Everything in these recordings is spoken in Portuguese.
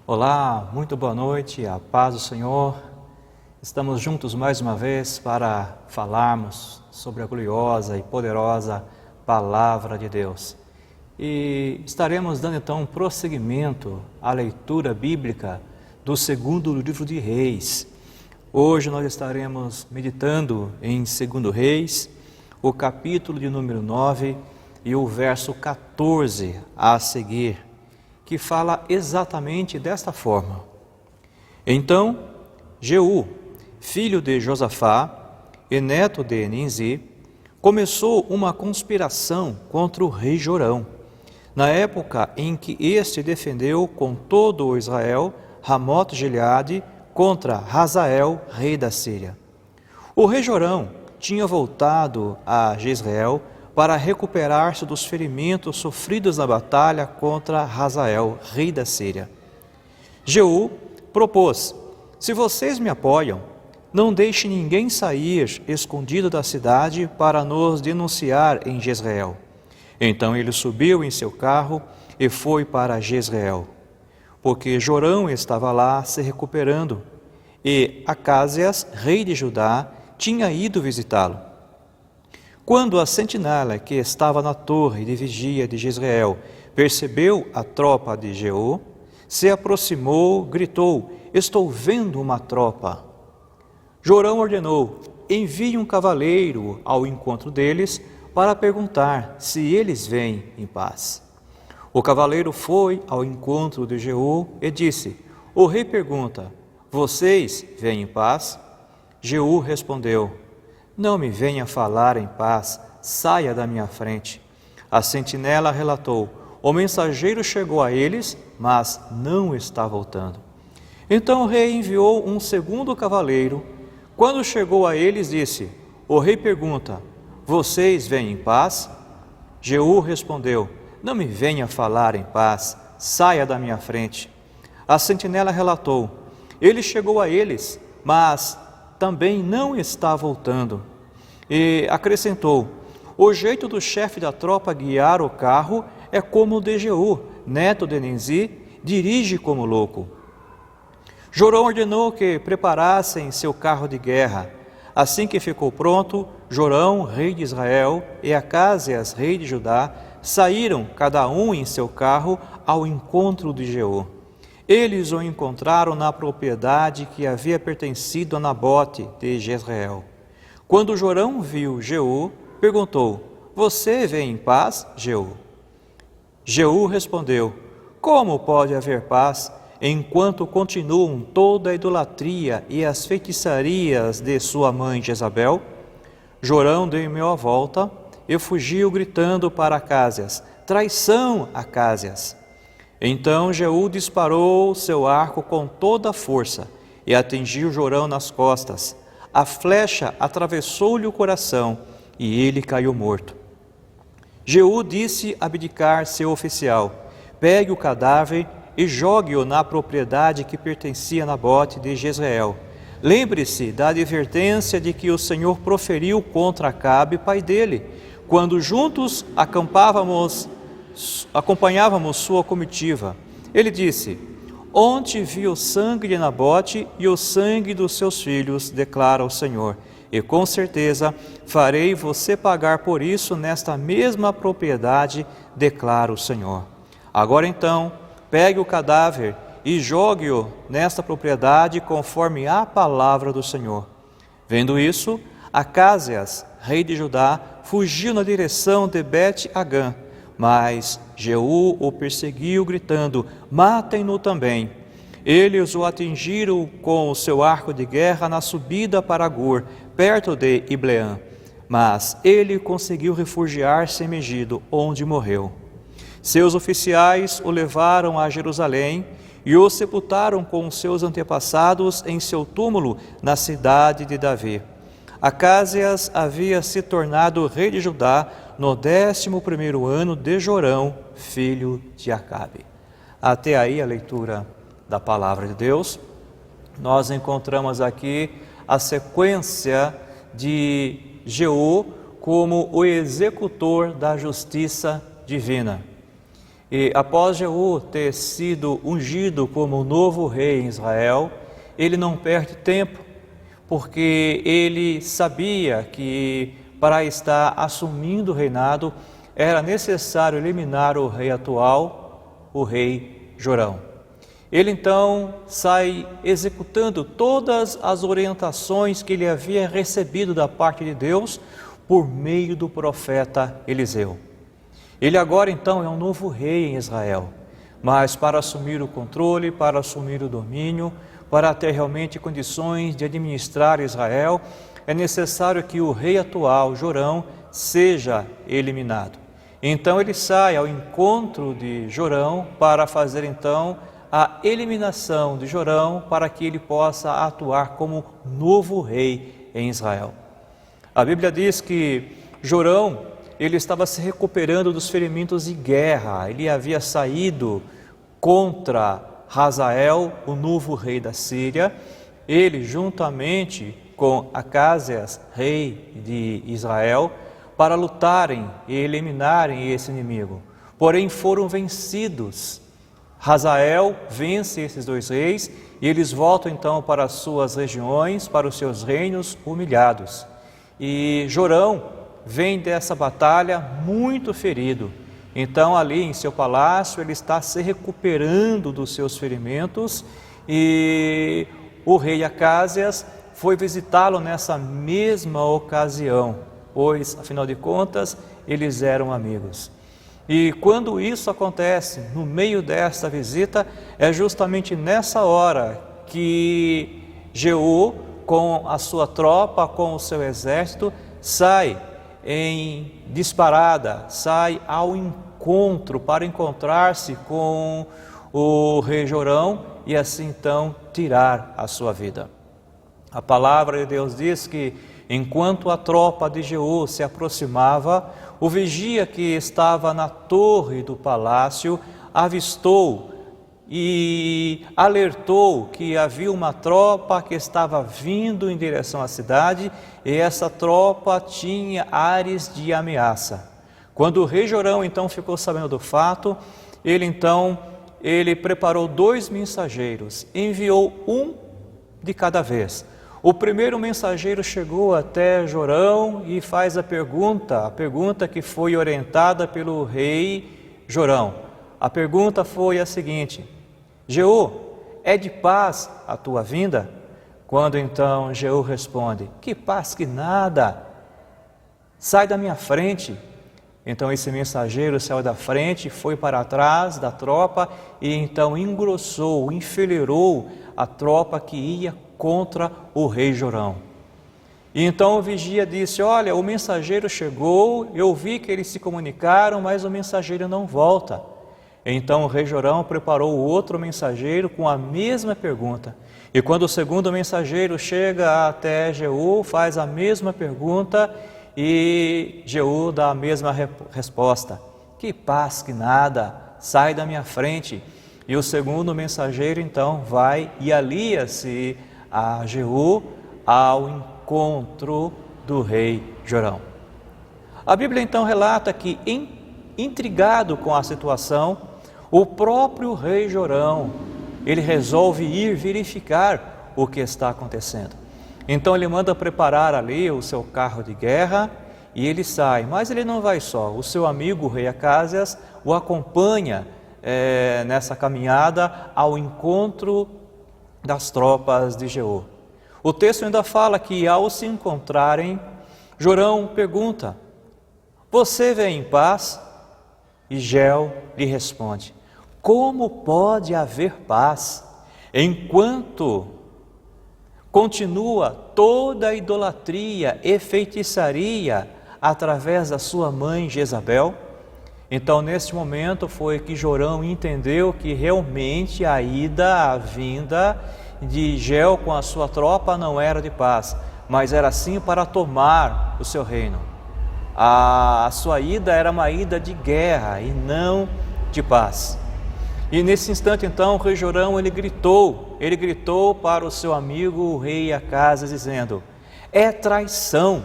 Olá, muito boa noite, a paz do Senhor. Estamos juntos mais uma vez para falarmos sobre a gloriosa e poderosa Palavra de Deus. E estaremos dando então prosseguimento à leitura bíblica do segundo livro de Reis. Hoje nós estaremos meditando em 2 Reis, o capítulo de número 9 e o verso 14 a seguir, que fala exatamente desta forma. Então, Jeú, filho de Josafá e neto de Ninzi, começou uma conspiração contra o rei Jorão, na época em que este defendeu com todo o Israel Ramote-Gileade contra Hazael, rei da Síria. O rei Jorão tinha voltado a Jezreel para recuperar-se dos ferimentos sofridos na batalha contra Hazael, rei da Síria. Jeú propôs: se vocês me apoiam, não deixe ninguém sair escondido da cidade para nos denunciar em Jezreel. Então ele subiu em seu carro e foi para Jezreel, porque Jorão estava lá se recuperando, e Acázias, rei de Judá, tinha ido visitá-lo. Quando a sentinela que estava na torre de vigia de Jezreel percebeu a tropa de Jeú, se aproximou, gritou: estou vendo uma tropa. Jorão ordenou: envie um cavaleiro ao encontro deles para perguntar se eles vêm em paz. O cavaleiro foi ao encontro de Jeú e disse: o rei pergunta: vocês vêm em paz? Jeú respondeu: não me venha falar em paz, saia da minha frente. A sentinela relatou: o mensageiro chegou a eles, mas não está voltando. Então o rei enviou um segundo cavaleiro. Quando chegou a eles, disse: o rei pergunta: vocês vêm em paz? Jeú respondeu: não me venha falar em paz, saia da minha frente. A sentinela relatou: ele chegou a eles, mas também não está voltando. E acrescentou: o jeito do chefe da tropa guiar o carro é como o de Jeú, neto de Ninzi, dirige como louco. Jorão ordenou que preparassem seu carro de guerra. Assim que ficou pronto, Jorão, rei de Israel, e Acázias, rei de Judá, saíram, cada um em seu carro, ao encontro de Jeú. Eles o encontraram na propriedade que havia pertencido a Nabote de Jezreel. Quando Jorão viu Jeú, perguntou: você vem em paz, Jeú? Jeú respondeu: como pode haver paz enquanto continuam toda a idolatria e as feitiçarias de sua mãe Jezabel? Jorão deu meia volta e fugiu gritando para Acázias: traição, Acázias! Então Jeú disparou seu arco com toda a força e atingiu Jorão nas costas. A flecha atravessou-lhe o coração e ele caiu morto. Jeú disse a Abdicar, seu oficial: pegue o cadáver e jogue-o na propriedade que pertencia a Nabote de Jezreel. Lembre-se da advertência de que o Senhor proferiu contra Acabe, pai dele, quando juntos acompanhávamos sua comitiva. Ele disse: onde vi o sangue de Nabote e o sangue dos seus filhos, declara o Senhor, e com certeza farei você pagar por isso nesta mesma propriedade, declara o Senhor. Agora então, pegue o cadáver e jogue-o nesta propriedade conforme a palavra do Senhor. Vendo isso, Acázias, rei de Judá, fugiu na direção de Bet-Agã, mas Jeú o perseguiu, gritando: matem-no também. Eles o atingiram com o seu arco de guerra na subida para Gur, perto de Ibleã. Mas ele conseguiu refugiar-se em Megido, onde morreu. Seus oficiais o levaram a Jerusalém e o sepultaram com seus antepassados em seu túmulo na cidade de Davi. Acázias havia se tornado rei de Judá no 11º ano de Jorão, filho de Acabe. Até aí a leitura da palavra de Deus. Nós encontramos aqui a sequência de Jeú como o executor da justiça divina. E após Jeú ter sido ungido como o novo rei em Israel, ele não perde tempo, porque ele sabia que para estar assumindo o reinado era necessário eliminar o rei atual, o rei Jorão. Ele então sai executando todas as orientações que ele havia recebido da parte de Deus por meio do profeta Eliseu. Ele agora então é um novo rei em Israel, mas para assumir o controle, para assumir o domínio, para ter realmente condições de administrar Israel, é necessário que o rei atual, Jorão, seja eliminado. Então ele sai ao encontro de Jorão para fazer então a eliminação de Jorão para que ele possa atuar como novo rei em Israel. A Bíblia diz que Jorão, ele estava se recuperando dos ferimentos de guerra. Ele havia saído contra Hazael, o novo rei da Síria. Ele, juntamente com Acasias, rei de Israel, para lutarem e eliminarem esse inimigo. Porém, foram vencidos. Hazael vence esses dois reis e eles voltam então para as suas regiões, para os seus reinos humilhados. E Jorão vem dessa batalha muito ferido. Então ali em seu palácio ele está se recuperando dos seus ferimentos e o rei Acasias foi visitá-lo nessa mesma ocasião, pois afinal de contas eles eram amigos. E quando isso acontece, no meio desta visita, é justamente nessa hora que Jeú, com a sua tropa, com o seu exército, sai em disparada, sai ao encontro para encontrar-se com o rei Jorão e assim então tirar a sua vida. A palavra de Deus diz que enquanto a tropa de Jeú se aproximava, o vigia que estava na torre do palácio avistou e alertou que havia uma tropa que estava vindo em direção à cidade e essa tropa tinha ares de ameaça. Quando o rei Jorão então ficou sabendo do fato, ele preparou 2 mensageiros, enviou um de cada vez. O primeiro mensageiro chegou até Jorão e faz a pergunta que foi orientada pelo rei Jorão. A pergunta foi a seguinte: Jeú, é de paz a tua vinda? Quando então Jeú responde: que paz que nada, sai da minha frente. Então esse mensageiro saiu da frente, foi para trás da tropa e então engrossou, enfileirou a tropa que ia contra o rei Jorão. E então o vigia disse: olha, o mensageiro chegou, eu vi que eles se comunicaram, mas o mensageiro não volta. Então o rei Jorão preparou outro mensageiro com a mesma pergunta. E quando o segundo mensageiro chega até Jeú, faz a mesma pergunta e Jeú dá a mesma resposta: que paz que nada, sai da minha frente. E o segundo mensageiro então vai e alia-se a Jeú ao encontro do rei Jorão. A Bíblia então relata que, intrigado com a situação, o próprio rei Jorão, ele resolve ir verificar o que está acontecendo. Então ele manda preparar ali o seu carro de guerra e ele sai, mas ele não vai só. O seu amigo, o rei Acasias, o acompanha nessa caminhada ao encontro das tropas de Jeú. O texto ainda fala que ao se encontrarem, Jorão pergunta: você vem em paz? E Jeú lhe responde: como pode haver paz enquanto continua toda a idolatria e feitiçaria através da sua mãe Jezabel? Então, neste momento, foi que Jorão entendeu que realmente a vinda de Jeú com a sua tropa não era de paz, mas era sim para tomar o seu reino. A sua ida era uma ida de guerra e não de paz. E nesse instante, então, o rei Jorão, ele gritou para o seu amigo, o rei Acasias, dizendo: é traição.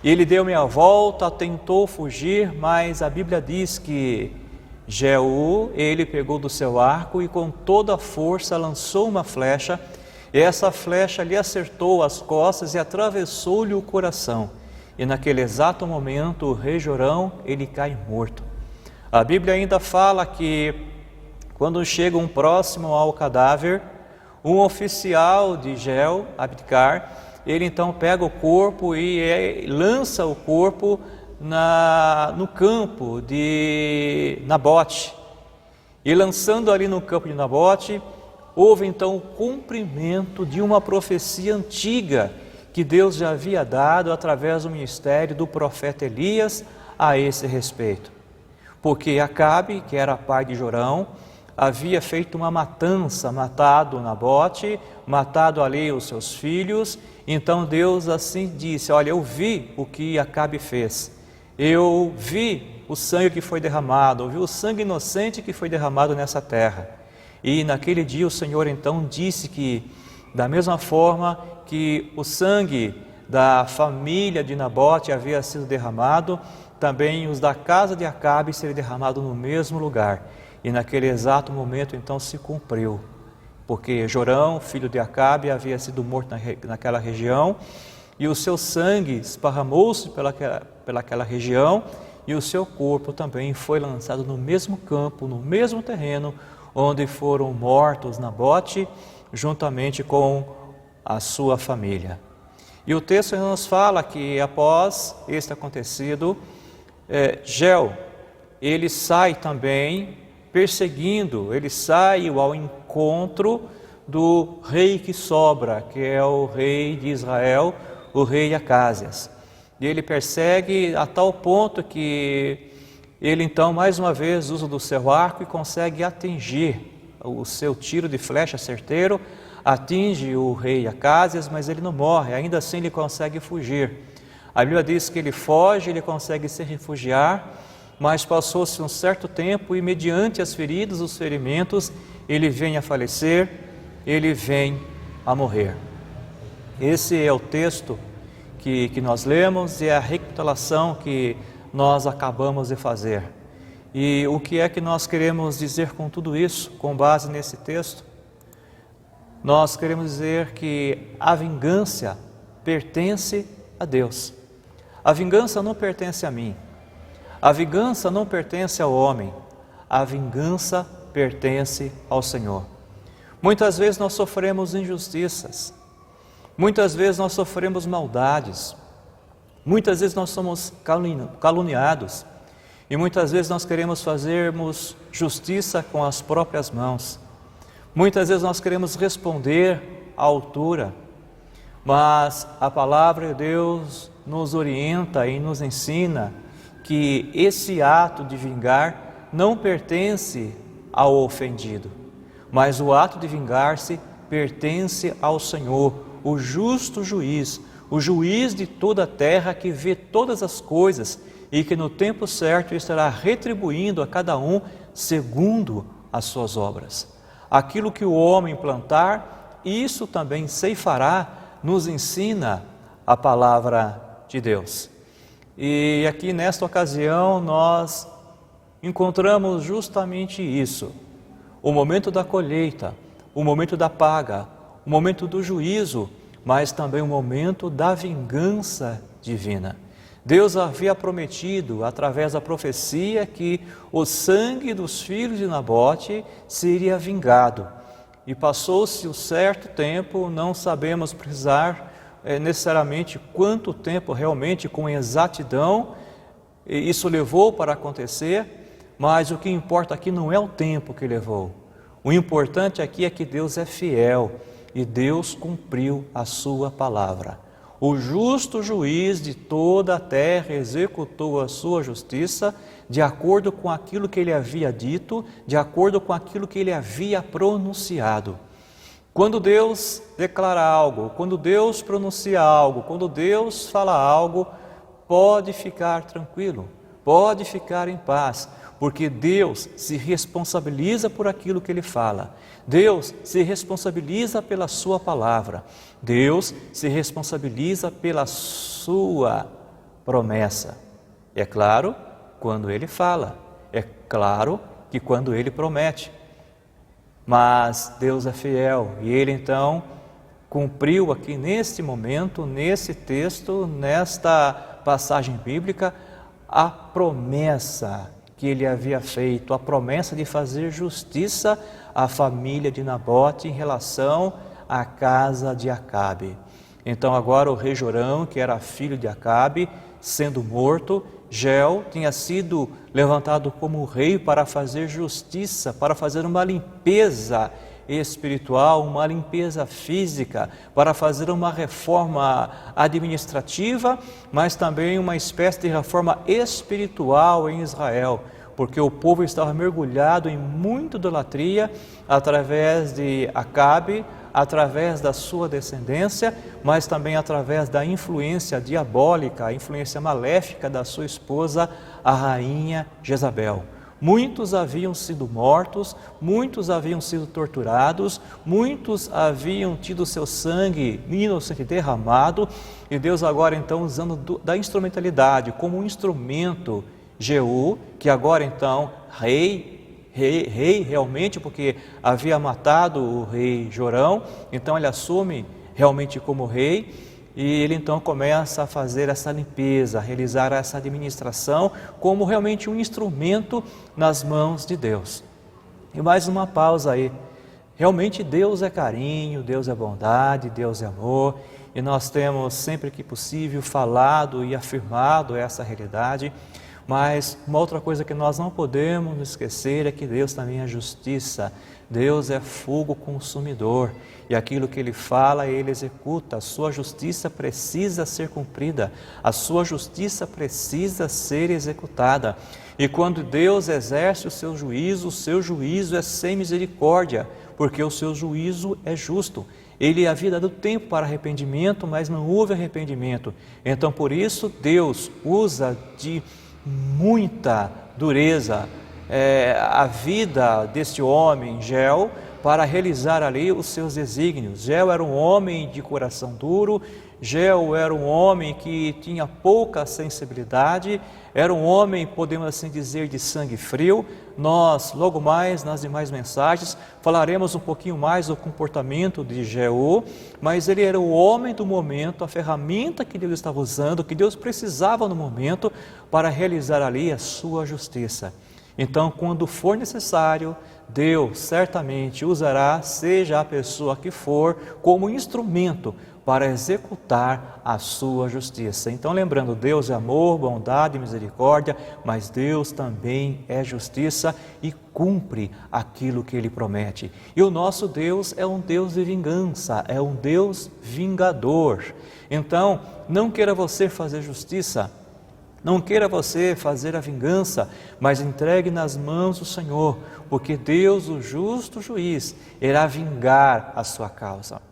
Ele deu meia volta, tentou fugir, mas a Bíblia diz que Jeú, ele pegou do seu arco e com toda a força lançou uma flecha, e essa flecha lhe acertou as costas e atravessou-lhe o coração. E naquele exato momento o rei Jorão, ele cai morto. A Bíblia ainda fala que quando chegam próximo ao cadáver, um oficial de Jeú, Abdicar, ele então pega o corpo e lança o corpo no campo de Nabote. E lançando ali no campo de Nabote, houve então o cumprimento de uma profecia antiga que Deus já havia dado através do ministério do profeta Elias a esse respeito. Porque Acabe, que era pai de Jorão, havia feito uma matança, matado Nabote, matado ali os seus filhos. Então Deus assim disse: olha, eu vi o que Acabe fez, eu vi o sangue que foi derramado, eu vi o sangue inocente que foi derramado nessa terra. E naquele dia o Senhor então disse que, da mesma forma que o sangue da família de Nabote havia sido derramado, também os da casa de Acabe seriam derramados no mesmo lugar. E naquele exato momento então se cumpriu, porque Jorão, filho de Acabe, havia sido morto naquela região, e o seu sangue esparramou-se pelaquela região, e o seu corpo também foi lançado no mesmo campo, no mesmo terreno, onde foram mortos Nabote, juntamente com a sua família. E o texto nos fala que após este acontecido, Jeú, ele sai também perseguindo, ele sai ao encontro do rei que sobra, que é o rei de Israel, o rei Acázias. E ele persegue a tal ponto que ele então mais uma vez usa do seu arco e consegue atingir o seu tiro de flecha certeiro, atinge o rei Acázias, mas ele não morre, ainda assim ele consegue fugir. A Bíblia diz que ele foge, ele consegue se refugiar, mas passou-se um certo tempo e mediante as feridas, os ferimentos, ele vem a falecer, ele vem a morrer. Esse é o texto que nós lemos e é a recapitulação que nós acabamos de fazer. E o que é que nós queremos dizer com tudo isso, com base nesse texto? Nós queremos dizer que a vingança pertence a Deus. A vingança não pertence a mim. A vingança não pertence ao homem. A vingança pertence ao Senhor. Muitas vezes nós sofremos injustiças. Muitas vezes nós sofremos maldades. Muitas vezes nós somos caluniados. E muitas vezes nós queremos fazermos justiça com as próprias mãos. Muitas vezes nós queremos responder à altura. Mas a palavra de Deus nos orienta e nos ensina que esse ato de vingar não pertence ao ofendido, mas o ato de vingar-se pertence ao Senhor, o justo juiz, o juiz de toda a terra que vê todas as coisas e que no tempo certo estará retribuindo a cada um segundo as suas obras. Aquilo que o homem plantar, isso também ceifará, nos ensina a palavra de Deus. E aqui nesta ocasião nós encontramos justamente isso, o momento da colheita, o momento da paga, o momento do juízo, mas também o momento da vingança divina. Deus havia prometido, através da profecia, que o sangue dos filhos de Nabote seria vingado. E passou-se um certo tempo, não sabemos precisar necessariamente quanto tempo realmente, com exatidão, isso levou para acontecer, mas o que importa aqui não é o tempo que levou. O importante aqui é que Deus é fiel e Deus cumpriu a sua palavra. O justo juiz de toda a terra executou a sua justiça de acordo com aquilo que ele havia dito, de acordo com aquilo que ele havia pronunciado. Quando Deus declara algo, quando Deus pronuncia algo, quando Deus fala algo, pode ficar tranquilo, pode ficar em paz, porque Deus se responsabiliza por aquilo que Ele fala. Deus se responsabiliza pela sua palavra. Deus se responsabiliza pela sua promessa. É claro, quando Ele fala. É claro, que quando ele promete. Mas Deus é fiel e ele então cumpriu aqui neste momento, nesse texto, nesta passagem bíblica, a promessa que ele havia feito, a promessa de fazer justiça à família de Nabote em relação à casa de Acabe. Então agora o rei Jorão, que era filho de Acabe, sendo morto, Jeiel tinha sido levantado como rei para fazer justiça, para fazer uma limpeza espiritual, uma limpeza física, para fazer uma reforma administrativa, mas também uma espécie de reforma espiritual em Israel, porque o povo estava mergulhado em muita idolatria através de Acabe, através da sua descendência, mas também através da influência diabólica, a influência maléfica da sua esposa, a rainha Jezabel. Muitos haviam sido mortos, muitos haviam sido torturados, muitos haviam tido seu sangue inocente derramado, e Deus agora então usando da instrumentalidade como um instrumento, Jeú, que agora então rei realmente, porque havia matado o rei Jorão, então ele assume realmente como rei, e ele então começa a fazer essa limpeza, a realizar essa administração como realmente um instrumento nas mãos de Deus. E mais uma pausa aí. Realmente Deus é carinho, Deus é bondade, Deus é amor, e nós temos sempre que possível falado e afirmado essa realidade. Mas uma outra coisa que nós não podemos esquecer é que Deus também é justiça. Deus é fogo consumidor e aquilo que Ele fala, Ele executa. A sua justiça precisa ser cumprida, a sua justiça precisa ser executada. E quando Deus exerce o seu juízo é sem misericórdia, porque o seu juízo é justo. Ele havia dado tempo para arrependimento, mas não houve arrependimento. Então por isso Deus usa de muita dureza a vida deste homem, Jeiel, para realizar ali os seus desígnios. Jeiel era um homem de coração duro, Jeiel era um homem que tinha pouca sensibilidade, era um homem, podemos assim dizer, de sangue frio. Nós, logo mais, nas demais mensagens, falaremos um pouquinho mais do comportamento de Jeiel, mas ele era o homem do momento, a ferramenta que Deus estava usando, que Deus precisava no momento para realizar ali a sua justiça. Então, quando for necessário, Deus certamente usará, seja a pessoa que for, como instrumento para executar a sua justiça. Então, lembrando, Deus é amor, bondade e misericórdia, mas Deus também é justiça e cumpre aquilo que Ele promete. E o nosso Deus é um Deus de vingança, é um Deus vingador. Então, não queira você fazer justiça, não queira você fazer a vingança, mas entregue nas mãos do Senhor, porque Deus, o justo juiz, irá vingar a sua causa,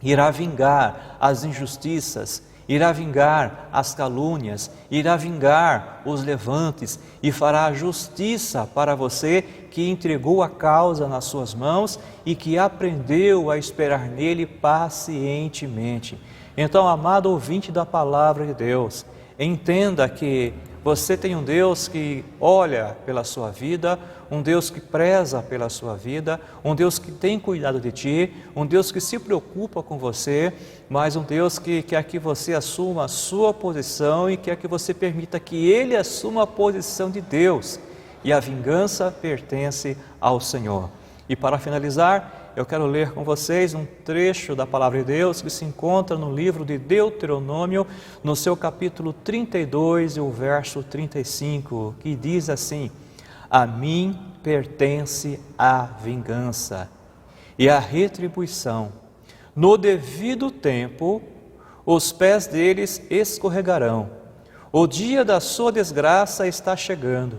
irá vingar as injustiças, irá vingar as calúnias, irá vingar os levantes e fará justiça para você que entregou a causa nas suas mãos e que aprendeu a esperar nele pacientemente. Então, amado ouvinte da palavra de Deus, entenda que você tem um Deus que olha pela sua vida, um Deus que preza pela sua vida, um Deus que tem cuidado de ti, um Deus que se preocupa com você, mas um Deus que quer que você assuma a sua posição e quer que você permita que Ele assuma a posição de Deus. E a vingança pertence ao Senhor. E para finalizar, eu quero ler com vocês um trecho da Palavra de Deus que se encontra no livro de Deuteronômio, no seu capítulo 32 e o verso 35, que diz assim: a mim pertence a vingança e a retribuição. No devido tempo, os pés deles escorregarão. O dia da sua desgraça está chegando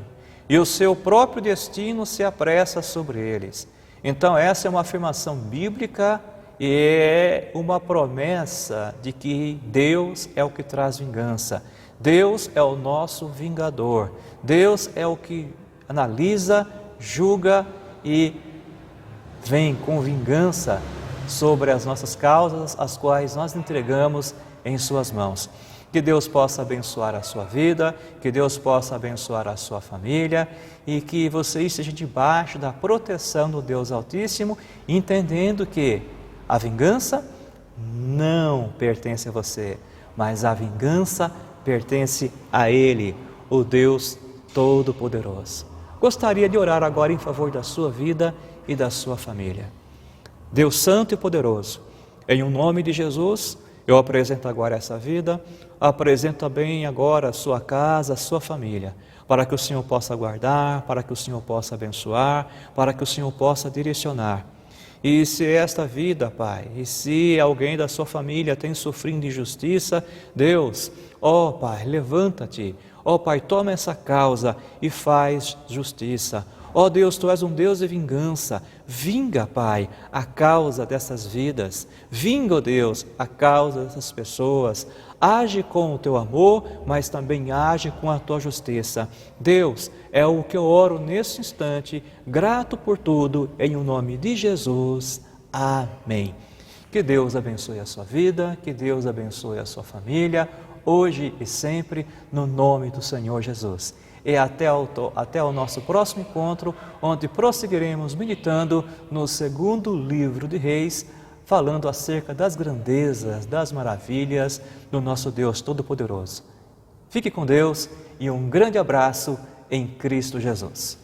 e o seu próprio destino se apressa sobre eles. Então essa é uma afirmação bíblica e é uma promessa de que Deus é o que traz vingança. Deus é o nosso vingador. Deus é o que analisa, julga e vem com vingança sobre as nossas causas, as quais nós entregamos em suas mãos. Que Deus possa abençoar a sua vida, que Deus possa abençoar a sua família e que você esteja debaixo da proteção do Deus Altíssimo, entendendo que a vingança não pertence a você, mas a vingança pertence a Ele, o Deus Todo-Poderoso. Gostaria de orar agora em favor da sua vida e da sua família. Deus Santo e Poderoso, em nome de Jesus, eu apresento agora essa vida, apresento também agora a sua casa, a sua família, para que o Senhor possa guardar, para que o Senhor possa abençoar, para que o Senhor possa direcionar. E se esta vida, Pai, e se alguém da sua família tem sofrido injustiça, Deus, ó Pai, levanta-te, ó Pai, toma essa causa e faz justiça. Ó Deus, Tu és um Deus de vingança, vinga, Pai, a causa dessas vidas, vinga, ó Deus, a causa dessas pessoas, age com o Teu amor, mas também age com a Tua justiça. Deus, é o que eu oro nesse instante, grato por tudo, em o nome de Jesus. Amém. Que Deus abençoe a sua vida, que Deus abençoe a sua família, hoje e sempre, no nome do Senhor Jesus. E até o nosso próximo encontro, onde prosseguiremos meditando no segundo livro de Reis, falando acerca das grandezas, das maravilhas do nosso Deus Todo-Poderoso. Fique com Deus e um grande abraço em Cristo Jesus.